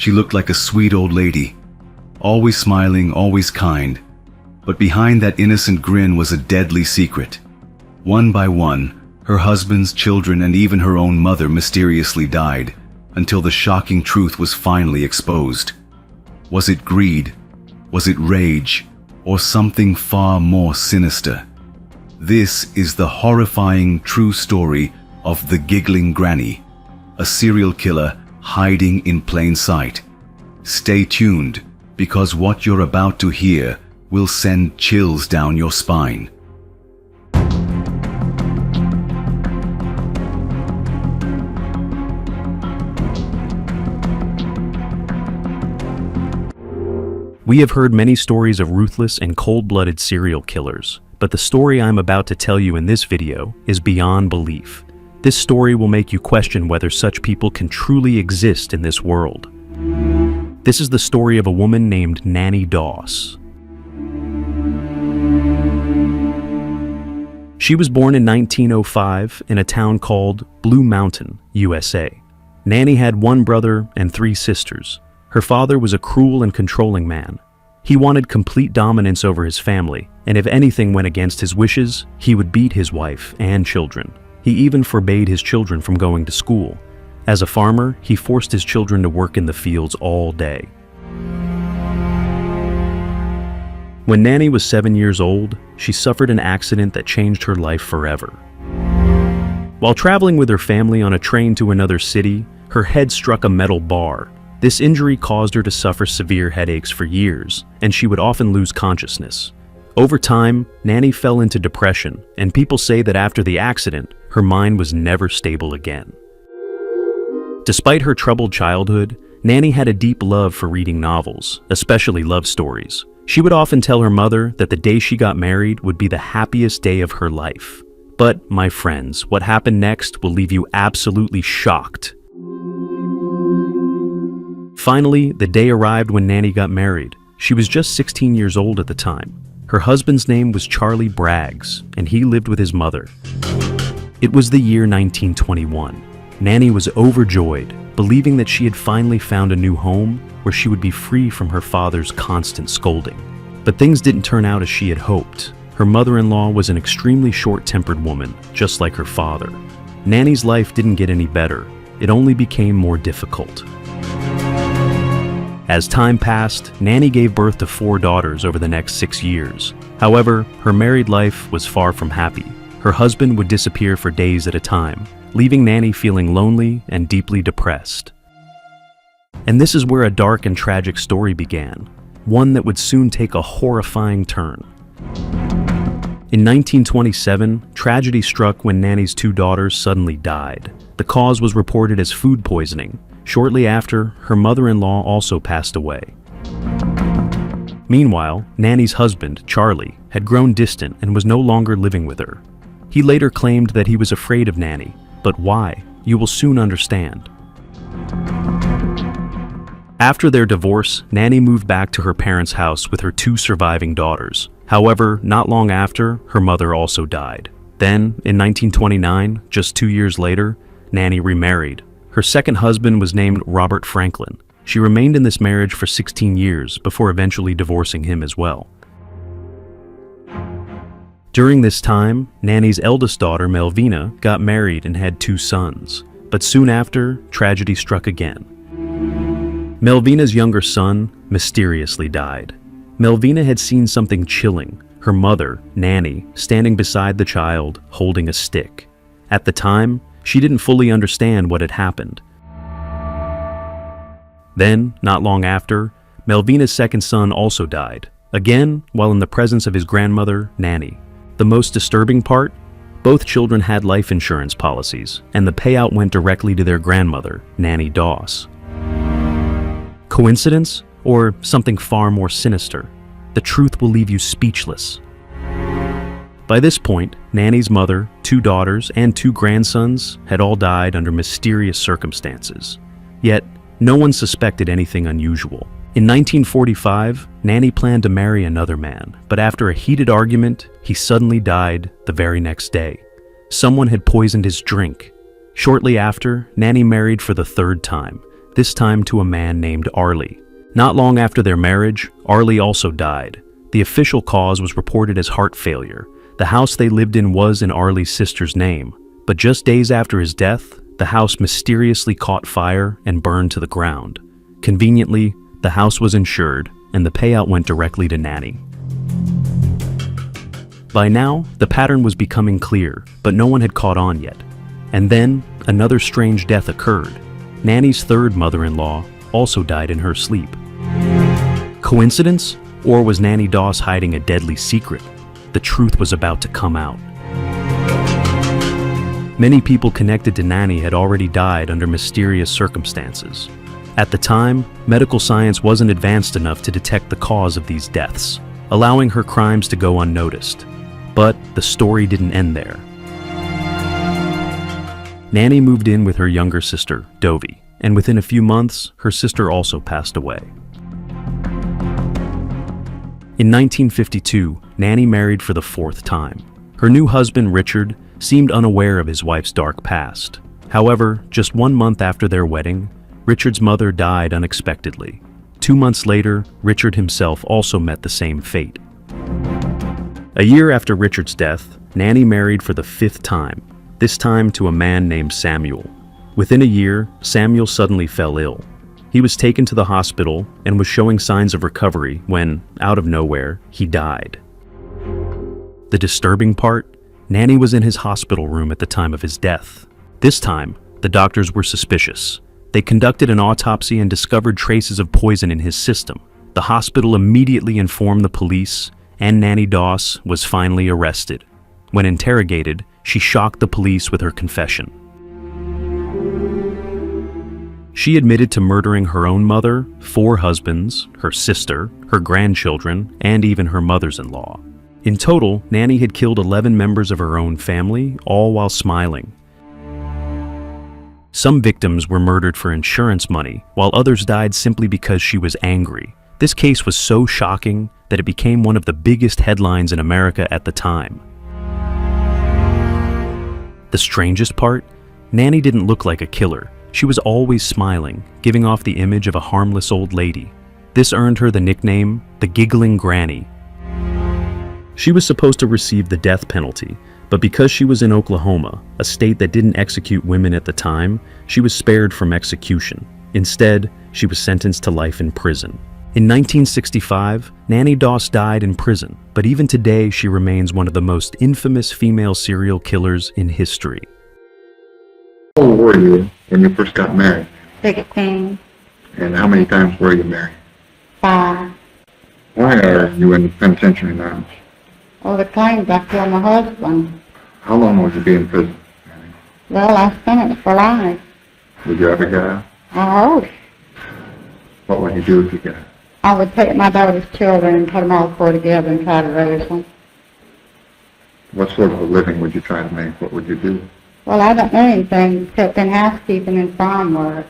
She looked like a sweet old lady, always smiling, always kind. But behind that innocent grin was a deadly secret. One by one, her husband's children and even her own mother mysteriously died, until the shocking truth was finally exposed. Was it greed? Was it rage? Or something far more sinister? This is the horrifying true story of the Giggling Granny, a serial killer hiding in plain sight. Stay tuned, because what you're about to hear will send chills down your spine. We have heard many stories of ruthless and cold-blooded serial killers, but the story I'm about to tell you in this video is beyond belief. This story will make you question whether such people can truly exist in this world. This is the story of a woman named Nannie Doss. She was born in 1905 in a town called Blue Mountain, USA. Nannie had one brother and 3 sisters. Her father was a cruel and controlling man. He wanted complete dominance over his family, and if anything went against his wishes, he would beat his wife and children. He even forbade his children from going to school. As a farmer, he forced his children to work in the fields all day. When Nannie was 7 years old, she suffered an accident that changed her life forever. While traveling with her family on a train to another city, her head struck a metal bar. This injury caused her to suffer severe headaches for years, and she would often lose consciousness. Over time, Nannie fell into depression, and people say that after the accident, her mind was never stable again. Despite her troubled childhood, Nannie had a deep love for reading novels, especially love stories. She would often tell her mother that the day she got married would be the happiest day of her life. But, my friends, what happened next will leave you absolutely shocked. Finally, the day arrived when Nannie got married. She was just 16 years old at the time. Her husband's name was Charlie Braggs, and he lived with his mother. It was the year 1921. Nannie was overjoyed, believing that she had finally found a new home where she would be free from her father's constant scolding. But things didn't turn out as she had hoped. Her mother-in-law was an extremely short-tempered woman, just like her father. Nannie's life didn't get any better. It only became more difficult. As time passed, Nannie gave birth to 4 daughters over the next 6 years. However, her married life was far from happy. Her husband would disappear for days at a time, leaving Nannie feeling lonely and deeply depressed. And this is where a dark and tragic story began, one that would soon take a horrifying turn. In 1927, tragedy struck when Nannie's 2 daughters suddenly died. The cause was reported as food poisoning. Shortly after, her mother-in-law also passed away. Meanwhile, Nannie's husband, Charlie, had grown distant and was no longer living with her. He later claimed that he was afraid of Nannie, but why? You will soon understand. After their divorce, Nannie moved back to her parents' house with her 2 surviving daughters. However, not long after, her mother also died. Then, in 1929, just 2 years later, Nannie remarried. Her second husband was named Robert Franklin. She remained in this marriage for 16 years before eventually divorcing him as well. During this time, Nannie's eldest daughter, Melvina, got married and had 2 sons. But soon after, tragedy struck again. Melvina's younger son mysteriously died. Melvina had seen something chilling, her mother, Nannie, standing beside the child, holding a stick. At the time, she didn't fully understand what had happened. Then, not long after, Melvina's second son also died, again while in the presence of his grandmother, Nannie. The most disturbing part? Both children had life insurance policies, and the payout went directly to their grandmother, Nannie Doss. Coincidence? Or something far more sinister? The truth will leave you speechless. By this point, Nannie's mother, 2 daughters, and 2 grandsons had all died under mysterious circumstances. Yet, no one suspected anything unusual. In 1945, Nannie planned to marry another man, but after a heated argument, he suddenly died the very next day. Someone had poisoned his drink. Shortly after, Nannie married for the 3rd time. this time to a man named Arlie. Not long after their marriage, Arlie also died. The official cause was reported as heart failure. The house they lived in was in Arlie's sister's name, but just days after his death, the house mysteriously caught fire and burned to the ground. Conveniently, the house was insured, and the payout went directly to Nannie. By now, the pattern was becoming clear, but no one had caught on yet. And then, another strange death occurred. Nannie's third mother-in-law also died in her sleep. Coincidence? Or was Nannie Doss hiding a deadly secret? The truth was about to come out. Many people connected to Nannie had already died under mysterious circumstances. At the time, medical science wasn't advanced enough to detect the cause of these deaths, allowing her crimes to go unnoticed. But the story didn't end there. Nannie moved in with her younger sister, Dovie, and within a few months, her sister also passed away. In 1952, Nannie married for the fourth time. Her new husband, Richard, seemed unaware of his wife's dark past. However, just 1 month after their wedding, Richard's mother died unexpectedly. 2 months later, Richard himself also met the same fate. A year after Richard's death, Nannie married for the fifth time, this time to a man named Samuel. Within a year, Samuel suddenly fell ill. He was taken to the hospital and was showing signs of recovery when, out of nowhere, he died. The disturbing part? Nannie was in his hospital room at the time of his death. This time, the doctors were suspicious. They conducted an autopsy and discovered traces of poison in his system. The hospital immediately informed the police, and Nannie Doss was finally arrested. When interrogated, she shocked the police with her confession. She admitted to murdering her own mother, 4 husbands, her sister, her grandchildren, and even her mothers-in-law. In total, Nannie had killed 11 members of her own family, all while smiling. Some victims were murdered for insurance money, while others died simply because she was angry. This case was so shocking that it became one of the biggest headlines in America at the time. The strangest part? Nannie didn't look like a killer. She was always smiling, giving off the image of a harmless old lady. This earned her the nickname, the Giggling Granny. She was supposed to receive the death penalty, but because she was in Oklahoma, a state that didn't execute women at the time, she was spared from execution. Instead, she was sentenced to life in prison. In 1965, Nannie Doss died in prison, but even today she remains one of the most infamous female serial killers in history. How old were you when you first got married? 16, And how many times were you married? 5. Why are you in the penitentiary now? Well, the claims I killed my husband. How long would you be in prison? Well, I sentenced for life. Would you ever get out? I hope. What would you do if you got out? I would take my daughter's children and put them all 4 together and try to raise them. What sort of a living would you try to make? What would you do? Well, I don't know anything except in housekeeping and farm work.